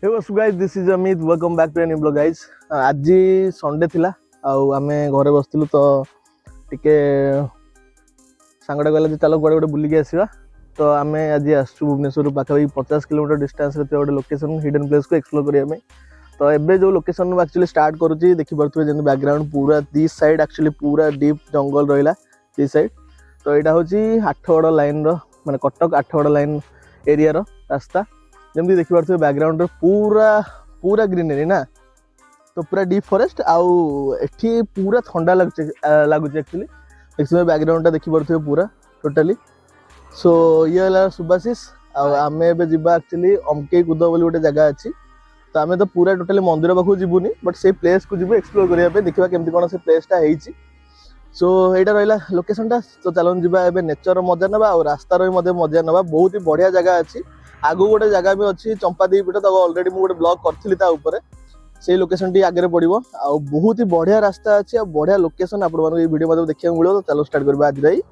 Hey what's up guys, this is Amit, welcome back to a new vlog guys. आज Sunday थिला आउ आमे घरे बसथिलु तो टिके सांगडा गला चलो गोडे गोडे बुली के आसीबा तो आमे आज आसु भुवनेश्वर पाखापाखि 50 किलोमीटर डिस्टेंस रे गोटे लोकेशन हिडन प्लेस को एक्सप्लोर करिया में। तो एबे जो लोकेशन एक्चुअली स्टार्ट करूची देखि परथुवे जेन बैकग्राउंड पूरा दिस साइड एक्चुअली पूरा डीप जंगल रहिला दिस साइड। तो एटा होची आठगड़ लाइन रो माने कटक आठगड़ लाइन एरिया रो रास्ता जमती देखि पारथुवे बैकग्राउंड रे पूरा पूरा ग्रीनरी ना। तो पूरा डीप फॉरेस्ट आउ एठी पूरा ठंडा लागुचे एक्चुअली देखिबे बैकग्राउंड देखि पारथुवे पूरा टोटली। सो ये हला सुबासिस आमे एबे जिबा एक्चुअली अमके कुद बोली गोटे जगह अछि। तो आमे तो पूरा टोटली मंदिर पाखु जिबुनी बट से प्लेस को जिबु एक्सप्लोर करिया पे देखिबा केमती कोन से प्लेस टा हेछि। सो एटा रहिला लोकेशन टा। तो चलन जिबा एबे नेचर मजा नबा और रास्ता रो मजा नबा। बहुत ही बढ़िया जगह अछि। आगु गोटे जगह भी अच्छी चंपादेवी पीठ तो ऑलरेडी मुझे गोटे ब्लॉग करी से लोकेशन टी आगे पड़ो आ बहुत ही बढ़िया रास्ता अच्छी और बढ़िया लोकेशन आपण वीडियो मत देखा मिले। तो चलो स्टार्ट करबा आज रही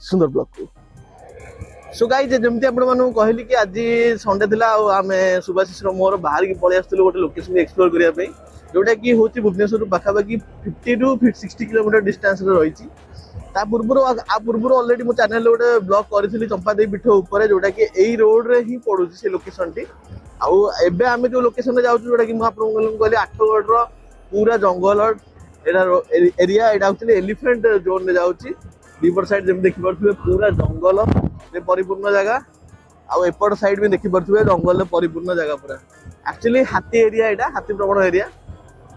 सुंदर ब्लॉग को। सो गाइस जमती आपण कहली कि आज संडे थिला आमे सुभाषिष मोर बाहर की पळै आस्तलु गोटे लोकेशन एक्सप्लोर करिया पे जोटा कि होची भुवनेश्वर पाखापाखि 50 टू 60 किलोमीटर डिस्टेंस रे रहिछि। पूर्व ऑलरेडी मो चैनल गोटे ब्लॉग करी चंपादेवी पीठ ऊपर जोटा कि एई रोड रे ही पड़ुछि से लोकेशन टी। आउ एबे आमे जो लोकेशन रे जाउछु जोटा कि म आपन कहली आठगड़ रो पूरा जंगल एरिया एटा एक्चुअली एलिफेंट जोन रे जाउछि। दीपर साइड जेम देखि परथुवे पूरा जंगल रे परिपूर्ण जगह आउ एपट साइड भी देखि परथुवे जंगल रे परिपूर्ण जगह पूरा एक्चुअली हाथी एरिया एटा हाथी प्रवण एरिया।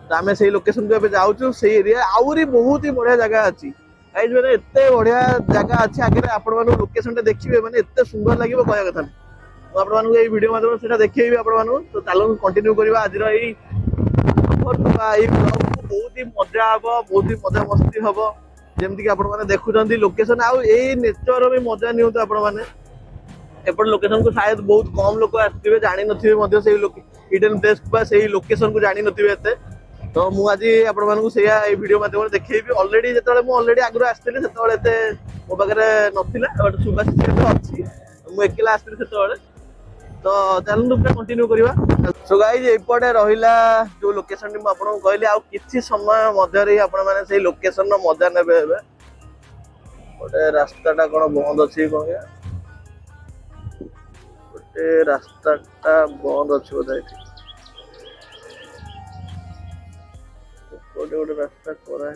तो आमे सेही लोकेशन को एबे जाउछु सेही एरिया आउरी बहुत ही बढ़िया जगह अछि गाइस। माने एते बढ़िया जगह अछि आगे आपण मानु लोकेशन टा देखिबे माने एते सुंदर लागिबो कहया कथा। तो आपण मानु एई वीडियो माध्यम सेटा देखैबी आपण मानु। तो चलो कंटिन्यू करबा आज रो एई ब्लॉग को। बहुत ही मजा आबो बहुत ही मजा मस्ती हबो जेमति कि आपण माने देखुचंदी लोकेशन आउ एई नेचर भी मजा नियंतो आपण माने। एपट लोकेशन को शायद बहुत कम लोक आथिबे जानि नथिबे मध्ये सेही हिडन प्लेस बा सेही लोकेशन को जानि नथिबे एते। तो मु आज आपण मानकु सेया ए वीडियो माध्यम देखैबी। ऑलरेडी जेतले मु ऑलरेडी आगरो आस्थिले सेतले एते मो पाखरे नथिला बट सुभाषिष तो अछि मु एकेला आस्थिले सेतले। तो चलनु पूरा कंटिन्यू करबा। सो गाइस एपटे रहिला जो लोकेशन मु आपन कहली आ किछि समय मध्ये रे आपण माने सेही लोकेशन नो मजा नेबे हेबे। ओटे रास्ताटा कोन बंद अछि कहया ओटे रास्ताटा बंद अछि बोधै गोटे गोटे रास्ता करा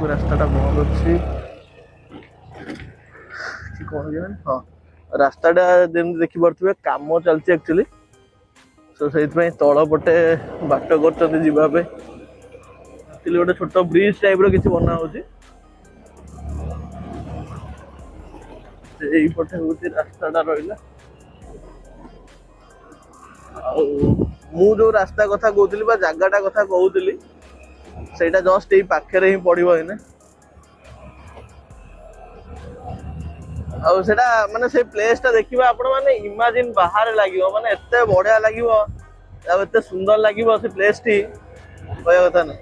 रास्ताटा बंद अच्छी कौन हाँ रास्ताटा जमी देखी पारे कम चलती एक्चुअली। सो से तल पटे बाट कर जावाई गोटे छोट ब्रिज टाइप रो किसी बना होची। पटे हूँ रास्ताटा रहा मु जो रास्ता कथा कहूली जगटा कथा कहूली सेटा जस्ट यही पाखे ही पड़ो एने। आउ सेटा माने से प्लेस टा देखिबा आपण माने इमेजिन बाहर लागिवो माने एते बढ़िया लागिवो आ एते सुंदर लागिवो से प्लेस टी कहया कथा नै।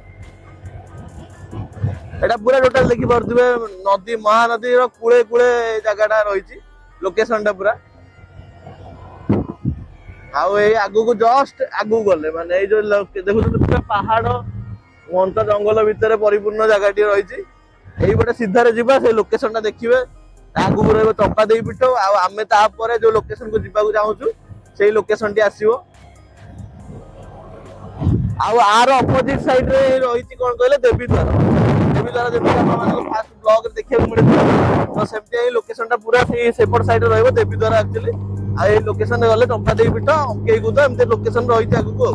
एटा पूरा टोटल देखि परथुबे नदी महानदी रो कूले कूले जगटा रहिछि लोकेशन टा पूरा। आउ ए आगु को जस्ट आगु गले माने ए जो देखु पूरा पहाड़ घंटा जंगल भितर परिपूर्ण जगहटी रही। यही गोटे सीधारे जीवा से लोकेशन टा देखिबे आगु रहबो चंपादेवी पीठ आमे तापरे जो लोकेशन को जीवा को चाहूछु सेही लोकेशन टी आसीबो। आउ आर अपोजिट साइड रे रहिछि कोन कहले देवीद्वार जेमि आपण फास्ट ब्लॉग रे देखिबे मिले। तो सेमते ए लोकेशन टा पूरा सेपट साइड रे रहबो देवीद्वार एक्चुअली आ ए लोकेशन रे गले चंपादेवी पीठ अमके गुद एमते लोकेशन रहिछि आगु को।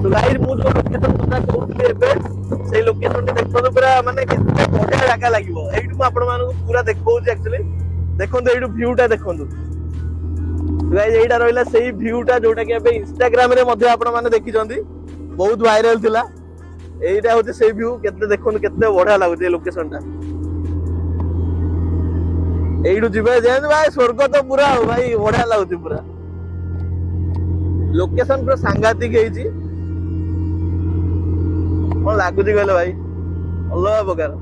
तो गाइस मु जो लोकेशन कथा कहउतले एबे सेही लोकेशन देखतो पूरा माने केते बढ़िया जगह लागिवो। एइटु म आपण मानको पूरा देखौछि एक्चुअली देखंतु एइटु व्यू टा देखंतु। गाइस एइटा रहिला सेही व्यू टा जोटा कि एबे इंस्टाग्राम रे मध्ये आपण माने देखिजंदी बहुत वायरल थिला। एइटा होछि सेही व्यू केते देखंतु केते बढ़िया लागुछि लोकेशन टा। एइटु जिबे जेन भाई स्वर्ग तो पूरा भाई बढ़िया लागुछि पूरा लोकेशन पूरा सांघातिक हेछि। କଣ ଲାଗୁଛି କହିଲେ ଭାଇ ଅଲଗା ପ୍ରକାର।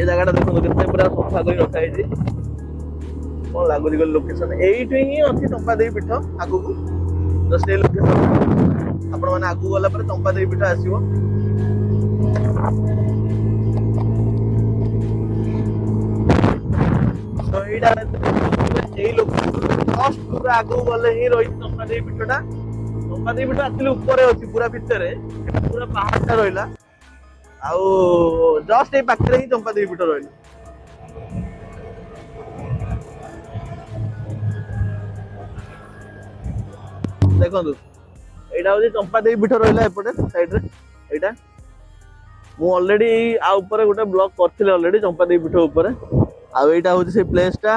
ଏ ଜାଗାଟା ଦେଖନ୍ତୁ କେତେ ପୁରା ସଫା କରି ରଖା ହେଇଛି। କଣ ଲାଗୁଛି କହିଲେ ଲୋକେସନ ଏଇଠି ହିଁ ଅଛି ଚମ୍ପାଦେବୀ ପୀଠ ଆଗକୁ। ତ ସେଇ ଲୋକେସନ ଆପଣ ମାନେ ଆଗକୁ ଗଲା ପରେ ଚମ୍ପାଦେବୀ ପୀଠ ଆସିବ। ତ ଏଇଟା ଏଇ ଲୋକେସନ ଜଷ୍ଟ ପୁରା ଆଗକୁ ଗଲେ ହିଁ ରହିଛି ଚମ୍ପାଦେବୀ ପୀଠଟା। ଚମ୍ପାଦେବୀ ପୀଠ ଆକ୍ଚୁଆଲି ଉପରେ ଅଛି ପୁରା ଭିତରେ, ପୁରା ପାହାଡଟା ରହିଲା। ଆଉ ଜଷ୍ଟ ଏଇ ପାଖରେ ହିଁ ଚମ୍ପାଦେବୀ ପୀଠ ରହିଲା। ଦେଖନ୍ତୁ ଏଇଟା ହଉଛି ଚମ୍ପାଦେବୀ ପୀଠ ରହିଲା ଏପଟେ ସାଇଡରେ। ଏଇଟା ମୁଁ ଅଲରେଡି ଆ ଉପରେ ଗୋଟେ ବ୍ଲଗ କରିଥିଲି ଅଲରେଡି ଚମ୍ପାଦେବୀ ପୀଠ ଉପରେ। ଆଉ ଏଇଟା ହଉଛି ସେଇ ପ୍ଲେସଟା।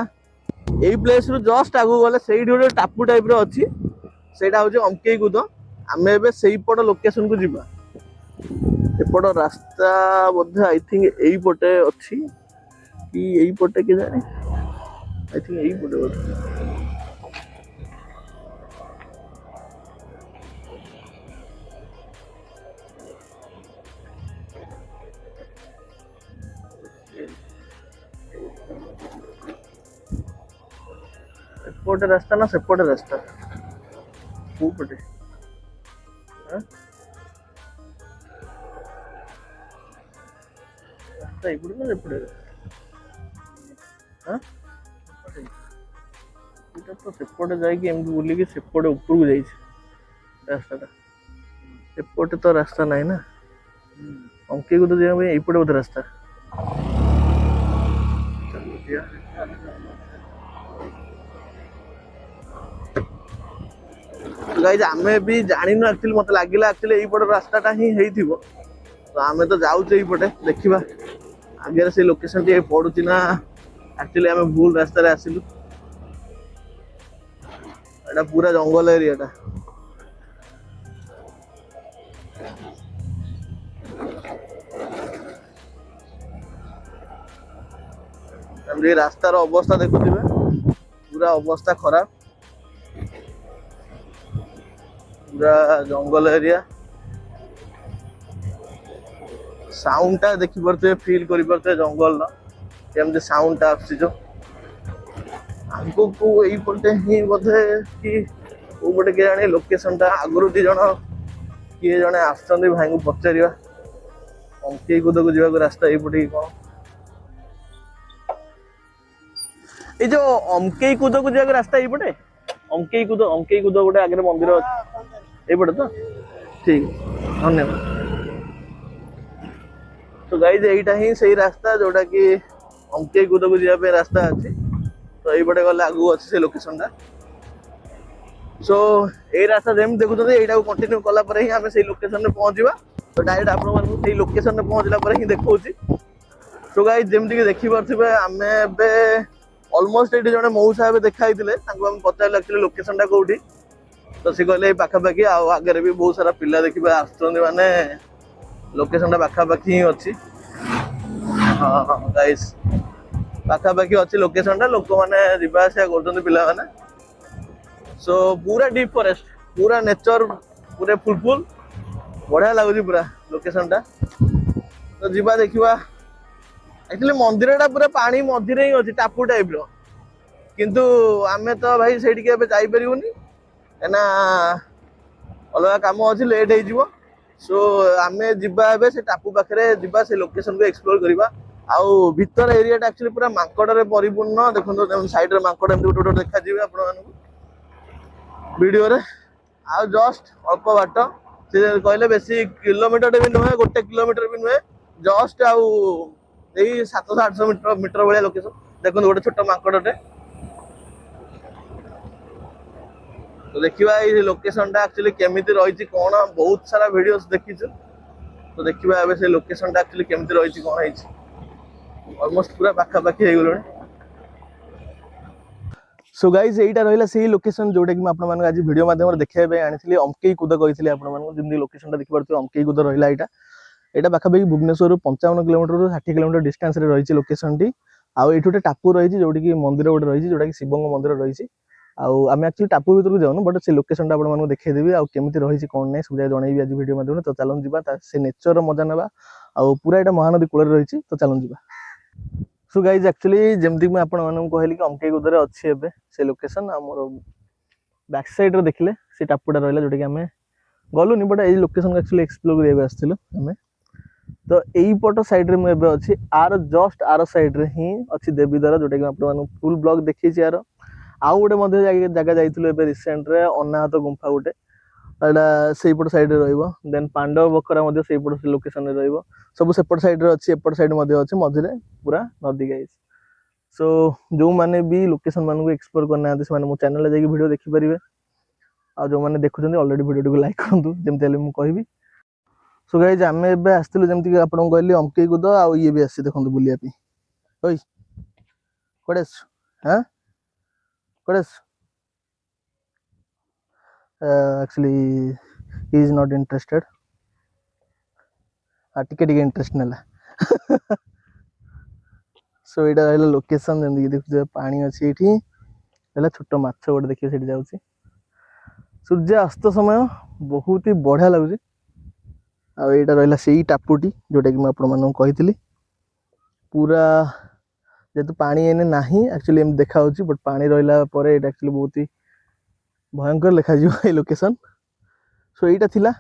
ଏଇ ପ୍ଲେସରୁ ଜଷ୍ଟ ଆଗକୁ ଗଲେ ସେଇଠି ଗୋଟେ ଟାପୁ ଟାଇପର ଅଛି, ସେଇଟା ହଉଛି ଅଙ୍କେଇକୁଦ। ଆମେ ଏବେ ସେଇପଟ ଲୋକେସନକୁ ଯିବା। ଏପଟ ରାସ୍ତା ବୋଧେ ଆଇ ଥିଙ୍କ ଏଇପଟେ ଅଛି କି ଏଇପଟେ କେଜାଣି, ଆଇ ଥିଙ୍କ ଏଇପଟେ ବୋଧେ। एपटे रास्ता ना सेपटे रास्ता को पटे रास्ता इपटे ना सेपटे इटा तो सेपटे जाई कि एमती बुली कि सेपटे ऊपर को जाई रास्ताटा। एपटे तो रास्ता नहीं ना, अंके को तो जाए एपटे बोधे रास्ता। गाइस आमे भी जानिनु एक्चुअली मते लागिला एक्चुअली एइपट रास्ताटा ही हेइथिबो। तो आमे तो जाउचे एइपटे देखिबा आगे से लोकेशन टी पडुची ना एक्चुअली आमे भूल रास्ता रे आसिलु। एटा पूरा जंगल एरियाटा। हमरे रास्तार अवस्था देखुथिबे पूरा अवस्था खराब, पूरा जंगल एरिया। साउंड टा देखि परते फील करि परते जंगल न केमते साउंड टा आछि जो हमको को एई पटे ही बोधे कि ओ पटे के जाने लोकेशन टा आगरु दि जण किए जणे आछंदी भाई को पचारिया अंके कुद को जीवा को रास्ता एई पटे कोन ए जो अंके कुद को जीवा को रास्ता एई पटे अंके कुद गोटे आगे मंदिर अच्छे एई पटे तो ठीक धन्यवाद। तो गाइज एइटा ही सही रास्ता जोटा कि अंके कुद को जीवा पे रास्ता अच्छी। तो ये पटे गले आगु अच्छे से लोकेशन टा। सो ए रास्ता जेम देखुछते एइटा को कंटिन्यू कला परे ही हमें सही लोकेशन रे पहुंचीबा। तो डायरेक्ट आपन मानू सही लोकेशन रे पहुंचला परे ही देखौची। सो गाइज जेमति कि देखि परथिबे हमें बे ऑलमोस्ट एठी जने मौसा हबे देखाइतिले तांको हम पचारले एक्चुअली लोकेशन टा कोठी। तो से कहले पाखा पाखी आ आगे भी बहुत सारा पिला देखिबे आछथि माने लोकेशन टा पाखा पाखी ही अछि। हां हां गाइस पाखा पाखी अछि लोकेशन टा लोक माने जिबा आसे करछन पिला माने। सो पूरा डीप फॉरेस्ट पूरा नेचर पूरे फुल बढ़िया लागुची पूरा लोकेशन टा। तो जिबा देखिबा एक्चुअली मंदिर टा पूरा पानी मझिरे ही अछि टापू टाइप रो, किंतु आमे तो भाई सेठी के जाई परिबोनी एना अलगा काम अछि लेट हे जिवो। सो आमे जिबा एबे से टापू पाखरे जिबा से लोकेशन को एक्सप्लोर करिबा। आउ भीतर एरिया टा एक्चुअली पूरा मांकड़ रे परिपूर्ण देखो साइड रे मांकड़ एमती गोटे गोटे देखा जिवे आपण मानू वीडियो रे। आ जस्ट अल्प बाट से कहले बेसी किलोमीटर भी नुहे गोटे किलोमीटर भी नुहे जस्ट आउ यही 700-800 मीटर भाया लोकेशन देखो गोटे छोट मांकड़टे। तो देखिबा ये लोकेशन टा एक्चुअली केमिति रहिछि कोन बहुत सारा वीडियोस देखिछु। तो देखिबा एबे से लोकेशन टा एक्चुअली केमिति रहिछि कोन हिछि ऑलमोस्ट पूरा पाखा पाखी हे गेलोनी। सो गाइस एइटा रहिला सेही लोकेशन जोटा कि मैं आपन मान आज वीडियो माध्यम रे देखाइबे आनिथिली अंकेई कुद कहिथिली आपन मान जिंदी लोकेशन टा देखि परथि अंकेई कुद रहिला। एटा पाखा पाखी भुवनेश्वर 55 किलोमीटर 60 किलोमीटर डिस्टेंस रे रहिछि लोकेशन टी। आ एठुटे टापू रहिछि जोटी कि मंदिर गोटे रहिछि जोटा कि शिवंग मंदिर रहिछि। आउ आम एक्चुअली टापू भीतर को जाऊनु बट से लोकेशन आपको देखदेवी आउ केमी रही कौन नहीं सब जगह जनइबी आज वीडियो माध्यम तो चलन जा से नेचर मजा ना आउ पूरा यहाँ महानदी कूल रही तो चलन जा सो गाइज एक्चुअली जमती मुझे कहली कि अमकेगुदे अच्छी एवं से लोकेशन आमर बैक साइड रे देखिले से टापुटा रहा जोटा कि आम गलुनि बट ये लोकेशन एक्चुअली एक्सप्लोर करिया आसलु आम तो यही पट साइड रे मुझे अच्छी आर जस्ट आर साइड रे ही अच्छी देवीद्वार जोटा कि आपको फुल ब्लॉग देखी यार आउ गोटे जगह जाइलु रिसेंट रे अनाहत गुंफा गोटे से पट साइड रे देन पांडव बखरा से पट लोकेशन रे रहिबो सब सेपट साइड रे अच्छी एपट साइड अच्छे मझे पूरा नदी गाइस सो जो माने भी लोकेशन मान को एक्सप्लोर करना से मो चैनल जाके वीडियो देखि परिबे आ जो माने देखुछन ऑलरेडी वीडियो को लाइक करंतु जेमते ले मु कहबी सो गाइस आम एबे आस्तिलु जेमति आपन कहली अमकेगुद आ ये भी आसी देखंतु बुलिया पी ओय कोडेस हां कोडेस actually he is not interested टिके टिके इंटरेस्ट नेला सो एटा रहला लोकेशन जेमति देखु पानी अछि एठी रहला छोट माछ गोटे देखिए सेठी जाउछि सूर्य अस्त समय बहुत ही बढ़िया लगुच आ एटा रहला सेही टापुटी जोटा कि मैं आपण मानू कहितली पूरा जेतु पानी एने नाही एक्चुअली एम देखा होची बट पानी रहला परे एटा एक्चुअली बहुत ही भयंकर लिखा जियो ए लोकेशन सो एटा थिला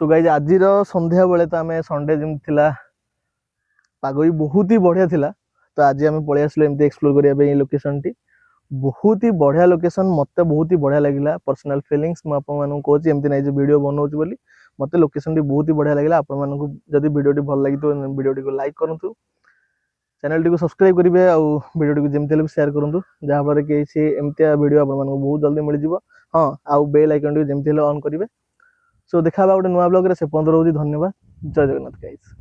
सो गाइज आज संध्या बेले तो आम संडे जमी थिला पाग भी बहुत ही बढ़िया थिला तो आज आम पलि आसलु एमती एक्सप्लोर करने लोकेशन टी बहुत ही बढ़िया लोकेशन मत बहुत ही बढ़िया लगे पर्सनल फीलिंग्स मुझे कहूँ एमती ना वीडियो बनाऊँ बोली मत लोकेशन टी बहुत ही बढ़िया लगे आपड़ी वीडियो भल लगी तो वीडियो को लाइक करूँ चैनल टी सब्सक्राइब करेंगे आउ वीडियो टी जमी शेयर करूँ जहाँफल कि एमती वीडियो आप बहुत जल्दी मिल जाव हाँ आउ बेल आइकन टी जमी ऑन करेंगे सो देखा गोटे नुआ ब्लॉग रे से 15 रोज धन्यवाद जय जगन्नाथ गाइस।